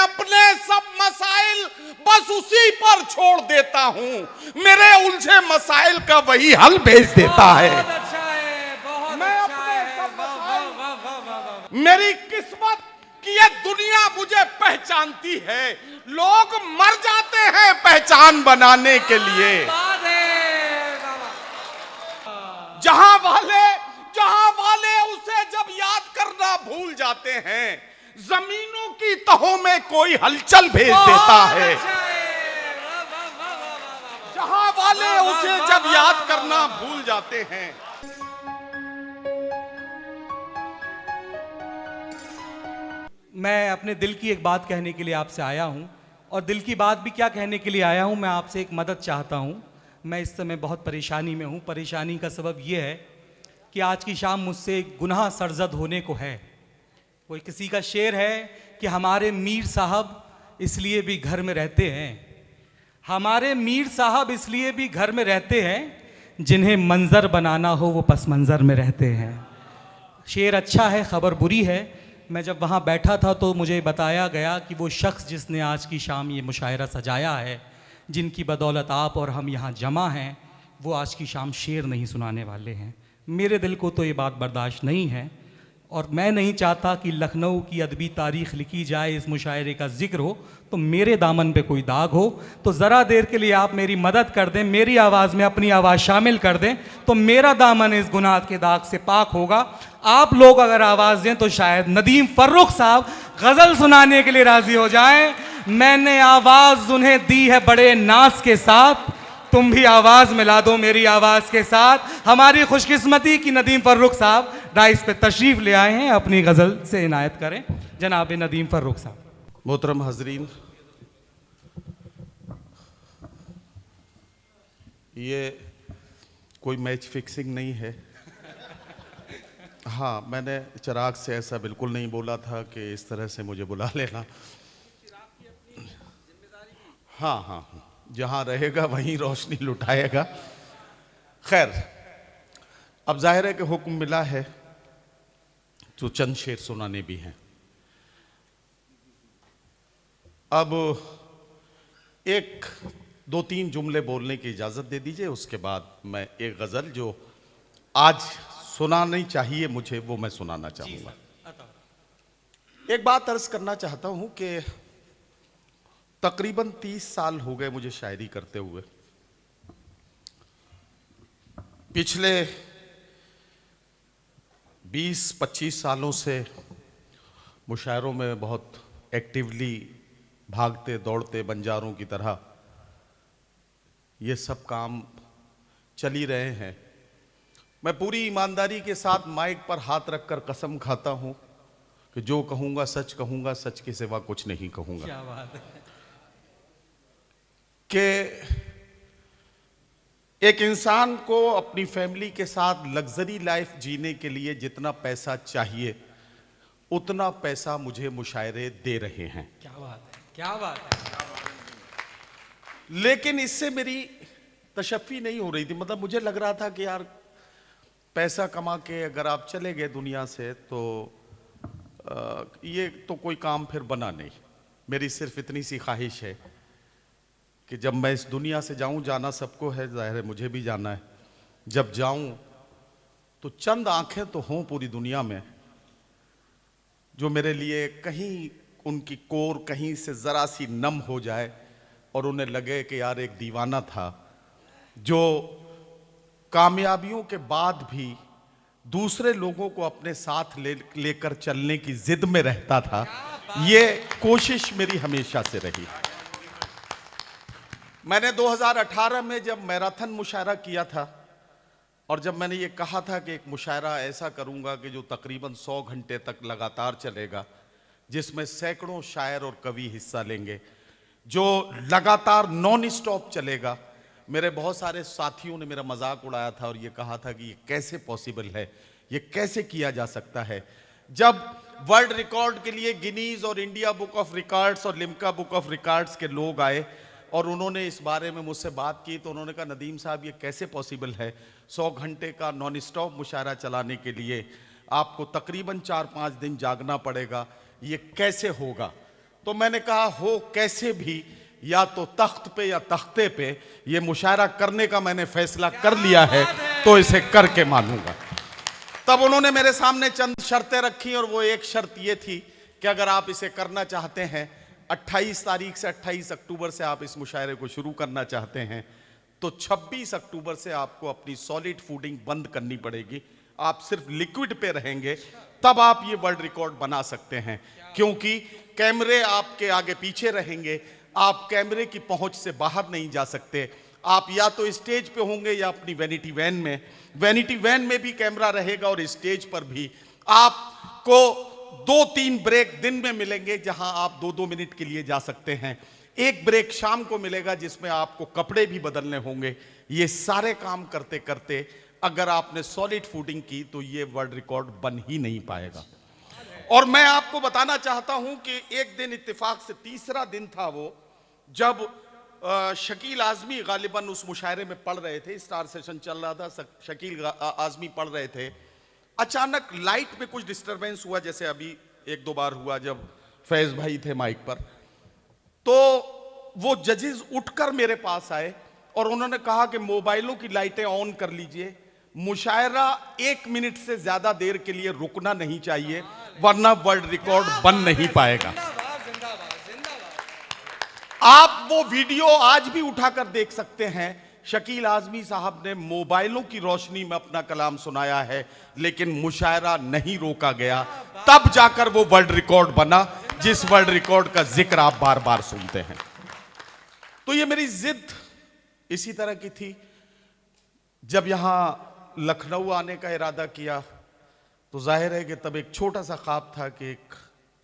अपने सब मसाइल बस उसी पर छोड़ देता हूं, मेरे उलझे मसाइल का वही हल भेज देता है। बहुत अच्छा है, बहुत मैं अच्छा अपने है। सब वाह, वाह, वाह, वाह, वाह, वाह। मेरी किस्मत कि ये दुनिया मुझे पहचानती है, लोग मर जाते हैं पहचान बनाने के लिए। बात है, वाह, वाह। जहां वाले उसे जब याद करना भूल जाते हैं, जमीनों की तहों में कोई हलचल भेज देता बहुत है। अच्छा है, वाह, वाह, वाह, वाह, वाह, वाह। जहां वाले वाह, वाह, उसे वाह, जब वाह, याद वाह, करना वाह, वाह। भूल जाते हैं। मैं अपने दिल की एक बात कहने के लिए आपसे आया हूँ, और दिल की बात भी क्या कहने के लिए आया हूँ, मैं आपसे एक मदद चाहता हूँ। मैं इस समय बहुत परेशानी में हूँ। परेशानी का सबब ये है कि आज की शाम मुझसे एक गुनाह सरजद होने को है। कोई किसी का शेर है कि हमारे मीर साहब इसलिए भी घर में रहते हैं, हमारे मीर साहब इसलिए भी घर में रहते हैं, जिन्हें मंजर बनाना हो वो पस मंजर में रहते हैं। शेर अच्छा है, खबर बुरी है। मैं जब वहाँ बैठा था तो मुझे बताया गया कि वो शख्स जिसने आज की शाम ये मुशायरा सजाया है, जिनकी बदौलत आप और हम यहाँ जमा हैं, वो आज की शाम शेर नहीं सुनाने वाले हैं। मेरे दिल को तो ये बात बर्दाश्त नहीं है, और मैं नहीं चाहता कि लखनऊ की अदबी तारीख़ लिखी जाए, इस मुशायरे का जिक्र हो तो मेरे दामन पे कोई दाग हो। तो ज़रा देर के लिए आप मेरी मदद कर दें, मेरी आवाज़ में अपनी आवाज़ शामिल कर दें, तो मेरा दामन इस गुनाह के दाग से पाक होगा। आप लोग अगर आवाज़ दें तो शायद नदीम फर्रुख साहब गज़ल सुनाने के लिए राज़ी हो जाएं। मैंने आवाज़ उन्हें दी है बड़े नाज के साथ, तुम भी आवाज़ मिला दो मेरी आवाज़ के साथ। हमारी खुशकिस्मती कि नदीम फर्रुख साहब डाइस पे तशरीफ़ ले आए हैं, अपनी गज़ल से इनायत करें जनाब नदीम फर्रुख साहब। मोहतरम हजरीन, ये कोई मैच फिक्सिंग नहीं है। हाँ, मैंने चिराग से ऐसा बिल्कुल नहीं बोला था कि इस तरह से मुझे बुला लेना। हाँ हाँ, जहाँ रहेगा वहीं रोशनी लुटाएगा। खैर, अब जाहिर है कि हुक्म मिला है तो चंद शेर सुनाने भी हैं। अब एक दो तीन जुमले बोलने की इजाज़त दे दीजिए, उसके बाद मैं एक गज़ल जो आज सुनानी चाहिए मुझे वो मैं सुनाना चाहूँगा। एक बात अर्ज़ करना चाहता हूँ कि तकरीबन 30 साल हो गए मुझे शायरी करते हुए। पिछले 20-25 सालों से मुशायरों में बहुत एक्टिवली भागते दौड़ते बंजारों की तरह ये सब काम चल ही रहे हैं। मैं पूरी ईमानदारी के साथ माइक पर हाथ रखकर कसम खाता हूं कि जो कहूंगा सच कहूंगा, सच के सिवा कुछ नहीं कहूंगा। क्या बात है। कि एक इंसान को अपनी फैमिली के साथ लग्जरी लाइफ जीने के लिए जितना पैसा चाहिए उतना पैसा मुझे मुशायरे दे रहे हैं। क्या बात है, क्या बात है। लेकिन इससे मेरी तशफ़ी नहीं हो रही थी। मतलब मुझे लग रहा था कि यार पैसा कमा के अगर आप चले गए दुनिया से तो ये तो कोई काम फिर बना नहीं। मेरी सिर्फ इतनी सी ख्वाहिश है कि जब मैं इस दुनिया से जाऊं, जाना सबको है, जाहिर है मुझे भी जाना है। जब जाऊं तो चंद आंखें तो हों पूरी दुनिया में जो मेरे लिए कहीं उनकी कोर कहीं से ज़रा सी नम हो जाए और उन्हें लगे कि यार एक दीवाना था जो कामयाबियों के बाद भी दूसरे लोगों को अपने साथ लेकर चलने की जिद में रहता था। ये कोशिश मेरी हमेशा से रही। मैंने 2018 में जब मैराथन मुशायरा किया था और जब मैंने ये कहा था कि एक मुशायरा ऐसा करूंगा कि जो तकरीबन 100 घंटे तक लगातार चलेगा, जिसमें सैकड़ों शायर और कवि हिस्सा लेंगे, जो लगातार नॉन स्टॉप चलेगा, मेरे बहुत सारे साथियों ने मेरा मजाक उड़ाया था और ये कहा था कि ये कैसे पॉसिबल है, ये कैसे किया जा सकता है। जब वर्ल्ड रिकॉर्ड के लिए गिनीज और इंडिया बुक ऑफ रिकॉर्ड्स और लिम्का बुक ऑफ रिकॉर्ड्स के लोग आए और उन्होंने इस बारे में मुझसे बात की तो उन्होंने कहा नदीम साहब ये कैसे पॉसिबल है, 100 घंटे का नॉन स्टॉप मुशायरा चलाने के लिए आपको तकरीबन 4-5 दिन जागना पड़ेगा, ये कैसे होगा। तो मैंने कहा हो कैसे भी, या तो तख्त पे या तख्ते पे, ये मुशायरा करने का मैंने फैसला कर लिया है, तो इसे करके मानूंगा। तब उन्होंने मेरे सामने चंद शर्तें रखी और वो एक शर्त ये थी कि अगर आप इसे करना चाहते हैं, 28 तारीख से 28 अक्टूबर से आप इस मुशायरे को शुरू करना चाहते हैं, तो 26 अक्टूबर से आपको अपनी सॉलिड फूडिंग बंद करनी पड़ेगी, आप सिर्फ लिक्विड पे रहेंगे, तब आप ये वर्ल्ड रिकॉर्ड बना सकते हैं। क्योंकि कैमरे आपके आगे पीछे रहेंगे, आप कैमरे की पहुंच से बाहर नहीं जा सकते, आप या तो स्टेज पे होंगे या अपनी वैनिटी वैन में। वैनिटी वैन में भी कैमरा रहेगा और स्टेज पर भी। आपको 2-3 ब्रेक दिन में मिलेंगे जहां आप 2-2 मिनट के लिए जा सकते हैं। एक ब्रेक शाम को मिलेगा जिसमें आपको कपड़े भी बदलने होंगे। ये सारे काम करते करते अगर आपने सॉलिड फूडिंग की तो ये वर्ल्ड रिकॉर्ड बन ही नहीं पाएगा। और मैं आपको बताना चाहता हूं कि एक दिन इत्तेफाक से तीसरा दिन था वो, जब शकील आजमी गालिबन उस मुशायरे में पढ़ रहे थे, स्टार सेशन चल रहा था, शकील आजमी पढ़ रहे थे। अचानक लाइट में कुछ डिस्टरबेंस हुआ, जैसे अभी 1-2 बार हुआ जब फैज भाई थे माइक पर। तो वो जजेस उठकर मेरे पास आए और उन्होंने कहा कि मोबाइलों की लाइटें ऑन कर लीजिए, मुशायरा 1 मिनट से ज्यादा देर के लिए रुकना नहीं चाहिए, वरना वर्ल्ड रिकॉर्ड बन नहीं पाएगा। आप वो वीडियो आज भी उठाकर देख सकते हैं। शकील आजमी साहब ने मोबाइलों की रोशनी में अपना कलाम सुनाया है, लेकिन मुशायरा नहीं रोका गया, तब जाकर वो वर्ल्ड रिकॉर्ड बना, जिस वर्ल्ड रिकॉर्ड का जिक्र आप बार बार सुनते हैं। तो ये मेरी जिद इसी तरह की थी। जब यहां लखनऊ आने का इरादा किया तो जाहिर है कि तब एक छोटा सा ख्वाब था कि एक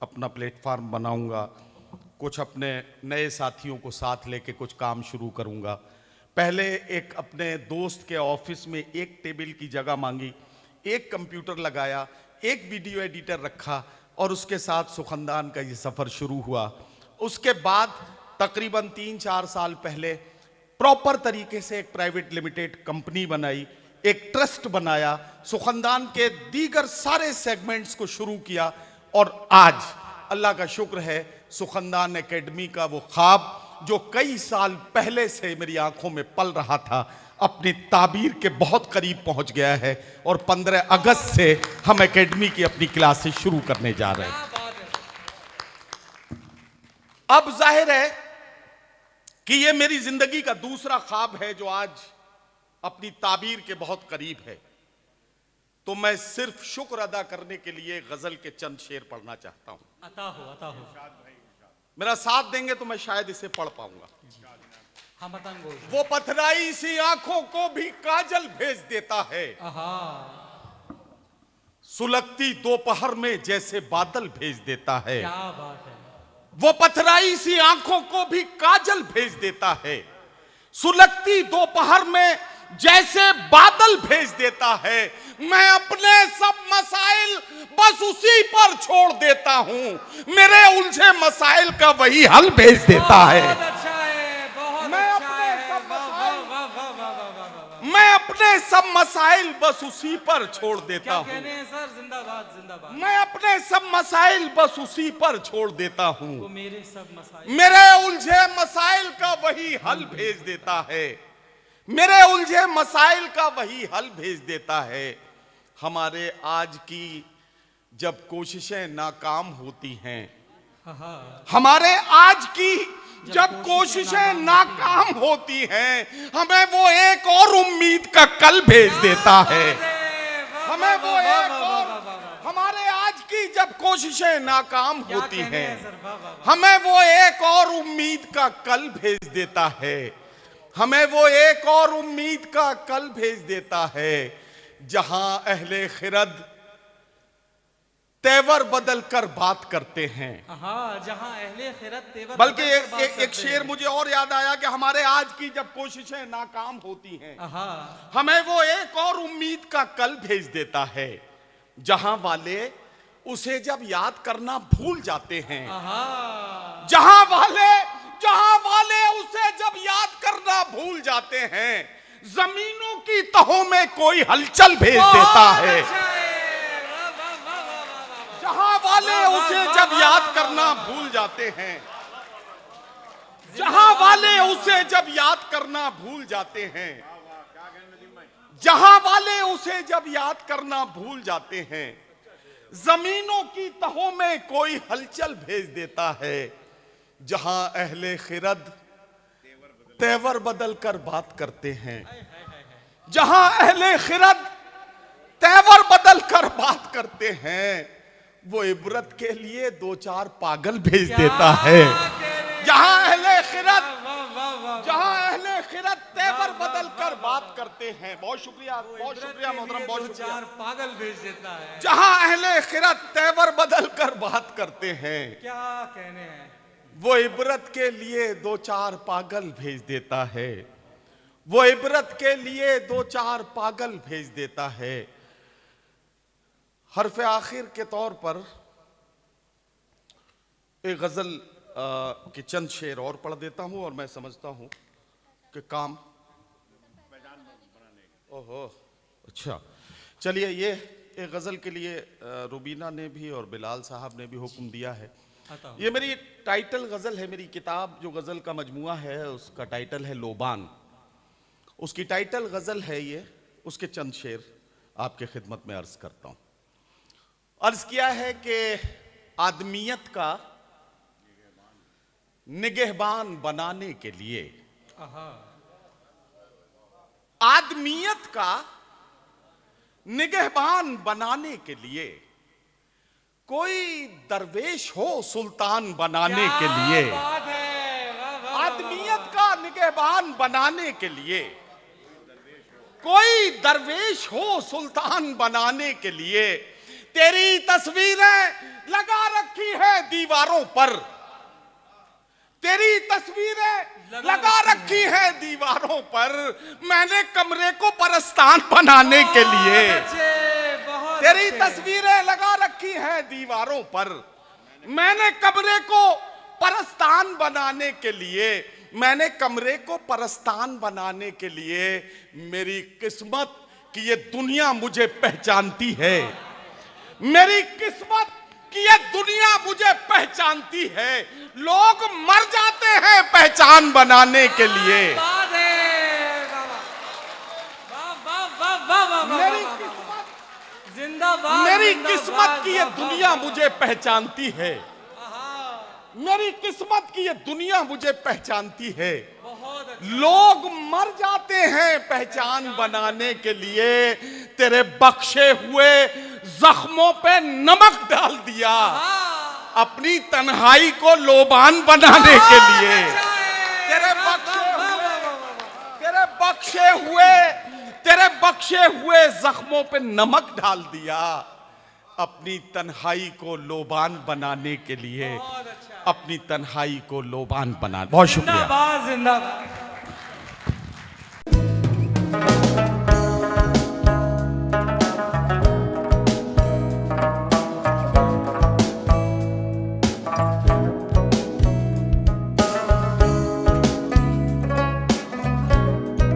अपना प्लेटफार्म बनाऊंगा, कुछ अपने नए साथियों को साथ लेके कुछ काम शुरू करूंगा। पहले एक अपने दोस्त के ऑफिस में एक टेबल की जगह मांगी, एक कंप्यूटर लगाया, एक वीडियो एडिटर रखा और उसके साथ सुखनदान का ये सफ़र शुरू हुआ। उसके बाद तकरीबन 3-4 साल पहले प्रॉपर तरीके से एक प्राइवेट लिमिटेड कंपनी बनाई, एक ट्रस्ट बनाया, सुखनदान के दीगर सारे सेगमेंट्स को शुरू किया और आज अल्लाह का शुक्र है सुखनदान एकेडमी का वो ख्वाब जो कई साल पहले से मेरी आंखों में पल रहा था, अपनी ताबीर के बहुत करीब पहुंच गया है और 15 अगस्त से हम एकेडमी की अपनी क्लासेस शुरू करने जा रहे हैं। अब जाहिर है कि ये मेरी जिंदगी का दूसरा ख्वाब है जो आज अपनी ताबीर के बहुत करीब है। तो मैं सिर्फ शुक्र अदा करने के लिए गजल के चंद शेर पढ़ना चाहता हूं। अता हो। मेरा साथ देंगे तो मैं शायद इसे पढ़ पाऊंगा। हाँ बताऊंगा। वो पथराई सी आंखों को भी काजल भेज देता है, सुलगती दोपहर में जैसे बादल भेज देता है। क्या बात है। वो पथराई सी आंखों को भी काजल भेज देता है, सुलगती दोपहर में जैसे बादल भेज देता है। मैं अपने सब मसाइल बस उसी पर छोड़ देता हूं, मेरे उलझे मसाइल का वही हल भेज देता है। मैं अपने सब मसाइल बस उसी पर छोड़ देता हूं। सर जिंदाबाद जिंदाबाद। मैं अपने सब मसाइल बस उसी पर छोड़ देता हूं, वो मेरे सब मसाइल, मेरे उलझे मसाइल का वही हल भेज देता है। मेरे उलझे मसाइल का वही हल भेज देता है। हमारे आज की जब कोशिशें नाकाम होती हैं, हमारे आज की जब कोशिशें नाकाम होती हैं, हमें वो एक और उम्मीद का कल भेज देता है। हमें वो एक और, हमारे आज की जब कोशिशें नाकाम होती हैं, हमें वो एक और उम्मीद का कल भेज देता है। हमें वो एक और उम्मीद का कल भेज देता है, जहां अहले खिरद तेवर बदल कर बात करते हैं। जहां अहले खिरद तेवर बल्कि एक शेर मुझे और याद आया कि हमारे आज की जब कोशिशें नाकाम होती हैं, हमें वो एक और उम्मीद का कल भेज देता है, जहां वाले उसे जब याद करना भूल जाते हैं। जहां वाले उसे जब याद करना भूल जाते हैं, जमीनों की तहों में कोई हलचल भेज देता है। जहां वाले उसे जब याद करना भूल जाते हैं, जहां वाले उसे जब याद करना भूल जाते हैं, जहां वाले उसे जब याद करना भूल जाते हैं, जमीनों की तहों में कोई हलचल भेज देता है, जहां अहले खिरद तेवर बदल कर बात करते हैं, जहां अहले खिरद तेवर बदल कर बात करते हैं, वो इबरत के लिए दो चार पागल भेज देता है। जहां अहले खिरद तेवर बदल कर बात करते हैं, बहुत शुक्रिया मोहतरम, बहुत शुक्रिया। चार पागल भेज देता है। जहां अहले खिरद तेवर बदल कर बात करते हैं, क्या कहने हैं, वो इबरत के लिए दो चार पागल भेज देता है, वो इबरत के लिए दो चार पागल भेज देता है। हरफ आखिर के तौर पर एक गजल के चंद शेर और पढ़ देता हूं और मैं समझता हूं कि काम, ओहो अच्छा, चलिए ये एक गजल के लिए रुबीना ने भी और बिलाल साहब ने भी हुक्म दिया है। ये मेरी टाइटल गजल है, मेरी किताब जो गजल का मजमुआ है उसका टाइटल है लोबान, उसकी टाइटल गजल है ये, उसके चंद शेर आपके खिदमत में अर्ज करता हूं। अर्ज किया है कि आदमियत का निगहबान बनाने के लिए, आदमियत का निगहबान बनाने के लिए कोई दरवेश हो सुल्तान बनाने के लिए, आदमियत का निगहबान बनाने के लिए कोई दरवेश हो सुल्तान बनाने के लिए, तेरी तस्वीरें लगा रखी है दीवारों पर, तेरी तस्वीरें लगा रखी है दीवारों पर, मैंने कमरे को परस्तान बनाने के लिए, तेरी तस्वीरें लगा रखी है दीवारों पर, मैंने कमरे को परस्तान बनाने के लिए, मैंने कमरे को परस्तान बनाने के लिए, मेरी किस्मत कि ये दुनिया मुझे पहचानती है, मेरी किस्मत कि ये दुनिया मुझे पहचानती है, लोग मर जाते हैं पहचान बनाने के लिए, मेरी किस्मत की ये दुनिया मुझे पहचानती है, मेरी किस्मत की ये दुनिया मुझे पहचानती है, लोग मर जाते हैं पहचान बनाने के लिए, तेरे बख्शे हुए जख्मों पे नमक डाल दिया अपनी तन्हाई को लोबान बनाने के लिए, तेरे बख्शे हुए जख्मों पे नमक डाल दिया अपनी तन्हाई को लोबान बनाने के लिए, अपनी तन्हाई को लोबान बना। बहुत शुक्रिया। जिंदाबाद।